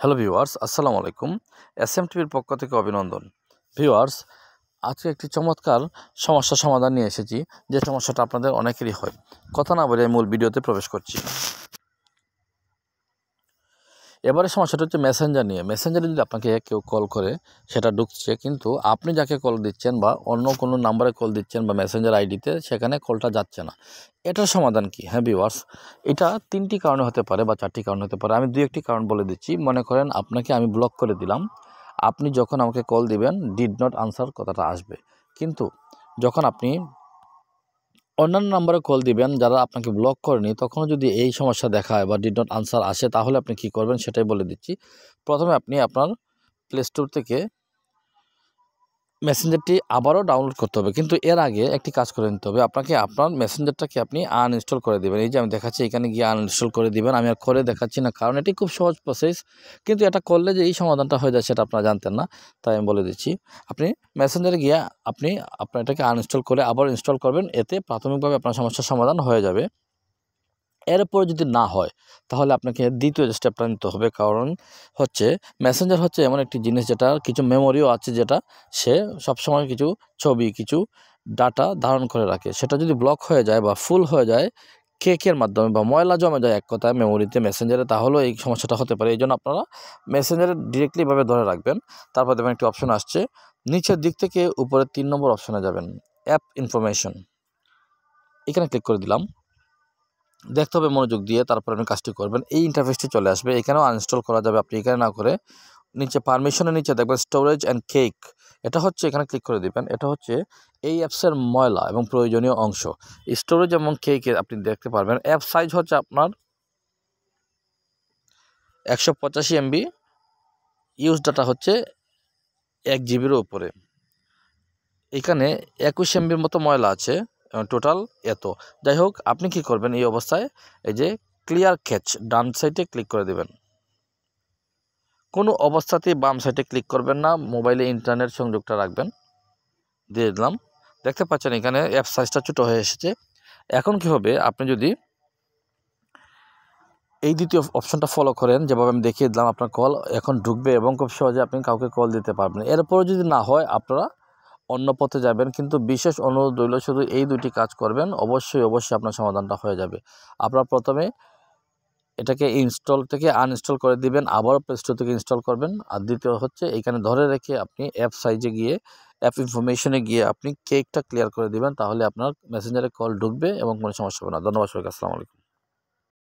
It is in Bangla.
হ্যালো ভিউয়ার্স, আসসালামু আলাইকুম। এসএম টিভির পক্ষ থেকে অভিনন্দন। ভিউয়ার্স, আজকে একটি চমৎকার সমস্যার সমাধান নিয়ে এসেছি, যে সমস্যাটা আপনাদের অনেকেরই হয়। কথা না বলে মূল ভিডিওতে প্রবেশ করছি। এবারে সমস্যাটা হচ্ছে মেসেঞ্জার নিয়ে। মেসেঞ্জারে যদি আপনাকে কেউ কল করে, সেটা ঢুকছে, কিন্তু আপনি যাকে কল দিচ্ছেন বা অন্য কোনো নাম্বারে কল দিচ্ছেন বা মেসেঞ্জার আইডিতে, সেখানে কলটা যাচ্ছে না। এটার সমাধান কি? হ্যাঁ ভিউয়ার্স, এটা 3টি কারণে হতে পারে বা 4টি কারণে হতে পারে। আমি 2-1টি কারণ বলে দিচ্ছি। মনে করেন আপনাকে আমি ব্লক করে দিলাম, আপনি যখন আমাকে কল দিবেন ডিড নট আনসার কথাটা আসবে, কিন্তু যখন আপনি অন্যান্য নাম্বারে কল দিবেন যারা আপনাকে ব্লক করেনি, তখনও যদি এই সমস্যা দেখায় বা ডিড নট আনসার আসে, তাহলে আপনি কি করবেন সেটাই বলে দিচ্ছি। প্রথমে আপনি আপনার প্লে স্টোর থেকে মেসেঞ্জারটি আবারও ডাউনলোড করতে হবে, কিন্তু এর আগে একটি কাজ করে নিতে হবে। আপনাকে আপনার মেসেঞ্জারটাকে আপনি আনইনস্টল করে দেবেন। এই যে আমি দেখাচ্ছি, এখানে গিয়ে আনইনস্টল করে দিবেন। আমি আর করে দেখাচ্ছি না, কারণ এটি খুব সহজ প্রসেস, কিন্তু এটা করলে যে এই সমাধানটা হয়ে যায় সেটা আপনারা জানতেন না, তাই আমি বলে দিচ্ছি। আপনি মেসেঞ্জারে গিয়ে আপনার এটাকে আনইনস্টল করে আবার ইনস্টল করবেন। এতে প্রাথমিকভাবে আপনার সমস্যার সমাধান হয়ে যাবে। এরপরে যদি না হয়, তাহলে আপনাকে দ্বিতীয় স্টেপটা নিতে হবে। কারণ হচ্ছে মেসেঞ্জার হচ্ছে এমন একটি জিনিস যেটা কিছু মেমোরিও আছে, যেটা সে সবসময় কিছু ছবি, কিছু ডাটা ধারণ করে রাখে। সেটা যদি ব্লক হয়ে যায় বা ফুল হয়ে যায় কেকের মাধ্যমে বা ময়লা জমে যায় এক কথায় মেমোরিতে, মেসেঞ্জারে, তাহলেও এই সমস্যাটা হতে পারে। এই জন্য আপনারা মেসেঞ্জারে ডিরেক্টলি এভাবে ধরে রাখবেন। তারপর দেখবেন একটি অপশন আসছে, নিচের দিক থেকে উপরে 3 নম্বর অপশনে যাবেন, অ্যাপ ইনফরমেশন। এখানে ক্লিক করে দিলাম। দেখতে হবে মনোযোগ দিয়ে, তারপর আপনি কাজটি করবেন। এই ইন্টারফেসটি চলে আসবে। এখানেও আনইনস্টল করা যাবে, আপনি এখানে না করে নিচে পারমিশনের নিচে দেখবেন স্টোরেজ অ্যান্ড কেক। এটা হচ্ছে, এখানে ক্লিক করে দিবেন। এটা হচ্ছে এই অ্যাপসের ময়লা এবং প্রয়োজনীয় অংশ। স্টোরেজ এবং কেকে আপনি দেখতে পারবেন। অ্যাপ সাইজ হচ্ছে আপনার 185 MB, ইউজ ডাটা হচ্ছে 1 GBর উপরে। এখানে 21 MBর মতো ময়লা আছে, টোটাল এত। যাই হোক, আপনি কি করবেন এই অবস্থায়, এই যে ক্লিয়ার ক্যাচ ডান সাইডে ক্লিক করে দেবেন। কোনো অবস্থাতেই বাম সাইডে ক্লিক করবেন না, মোবাইলে ইন্টারনেট সংযোগটা রাখবেন। দিয়ে দিলাম। দেখতে পাচ্ছেন এখানে অ্যাপ সাইজটা ছোটো হয়ে এসেছে। এখন কি হবে, আপনি যদি এই দ্বিতীয় অপশনটা ফলো করেন, যেভাবে আমি দেখিয়ে দিলাম, আপনার কল এখন ঢুকবে এবং খুব সহজে আপনি কাউকে কল দিতে পারবেন। এরপরে যদি না হয়, আপনারা অন্য পথে যাবেন, কিন্তু বিশেষ অনুরোধ রইল, শুধু এই 2টি কাজ করবেন, অবশ্যই আপনার সমাধানটা হয়ে যাবে। আপনারা প্রথমে এটাকে ইনস্টল থেকে আনইনস্টল করে দিবেন, আবারও প্লে স্টোর থেকে ইনস্টল করবেন। আর দ্বিতীয় হচ্ছে, এখানে ধরে রেখে আপনি অ্যাপ সাইজে গিয়ে, অ্যাপ ইনফরমেশনে গিয়ে আপনি কেকটা ক্লিয়ার করে দিবেন, তাহলে আপনার মেসেঞ্জারে কল ঢুকবে এবং কোনো সমস্যা হবে না। ধন্যবাদ সবাইকে। আসসালামু আলাইকুম।